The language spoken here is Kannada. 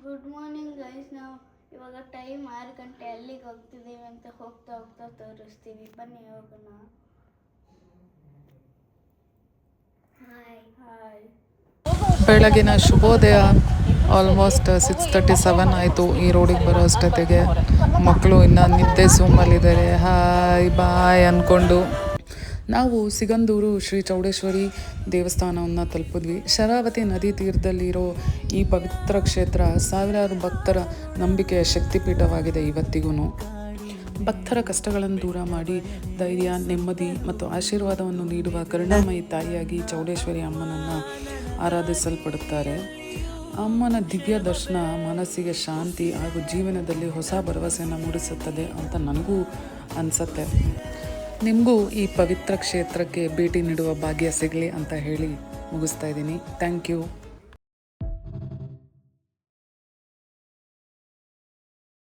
Good morning guys. ನಾವು ಇವಾಗ ಟೈಮ್ 6 ಗಂಟೆ. ಅಲ್ಲಿಗೆ ಹೋಗ್ತಿದ್ದೀವಿ ಅಂತ ಹೋಗ್ತಾ ತೋರಿಸ್ತೀವಿ. ಬನ್ನಿ ಹೋಗೋಣ. ಹಾಯ್. ಬೆಳಗಿನ ಶುಭೋದಯ. ಆಲ್ಮೋಸ್ಟ್ 6:37 ಆಯಿತು. ಈ ರೋಡಿಗೆ ಬರೋ ಅಷ್ಟೊತ್ತಿಗೆ ಮಕ್ಕಳು ಇನ್ನೂ ನಿದ್ದೆ ಸುಮ್ಮಲಿದ್ದಾರೆ. ಹಾಯ್ ಬಾಯ್ ಅಂದ್ಕೊಂಡು ನಾವು ಸಿಗಂದೂರು ಶ್ರೀ ಚೌಡೇಶ್ವರಿ ದೇವಸ್ಥಾನವನ್ನು ತಲುಪಿದ್ವಿ. ಶರಾವತಿ ನದಿ ತೀರದಲ್ಲಿರೋ ಈ ಪವಿತ್ರ ಕ್ಷೇತ್ರ ಸಾವಿರಾರು ಭಕ್ತರ ನಂಬಿಕೆಯ ಶಕ್ತಿಪೀಠವಾಗಿದೆ. ಇವತ್ತಿಗೂ ಭಕ್ತರ ಕಷ್ಟಗಳನ್ನು ದೂರ ಮಾಡಿ ಧೈರ್ಯ, ನೆಮ್ಮದಿ ಮತ್ತು ಆಶೀರ್ವಾದವನ್ನು ನೀಡುವ ಕರುಣಾಮಯಿ ತಾಯಿಯಾಗಿ ಚೌಡೇಶ್ವರಿ ಅಮ್ಮನನ್ನು ಆರಾಧಿಸಲ್ಪಡುತ್ತಾರೆ. ಅಮ್ಮನ ದಿವ್ಯ ದರ್ಶನ ಮನಸ್ಸಿಗೆ ಶಾಂತಿ ಹಾಗೂ ಜೀವನದಲ್ಲಿ ಹೊಸ ಭರವಸೆಯನ್ನು ಮೂಡಿಸುತ್ತದೆ ಅಂತ ನನಗೂ ಅನಿಸುತ್ತೆ. ನಿಮಗೂ ಈ ಪವಿತ್ರ ಕ್ಷೇತ್ರಕ್ಕೆ ಭೇಟಿ ನೀಡುವ ಭಾಗ್ಯ ಸಿಗಲಿ ಅಂತ ಹೇಳಿ ಮುಗಿಸ್ತಾ ಇದ್ದೀನಿ. Thank you.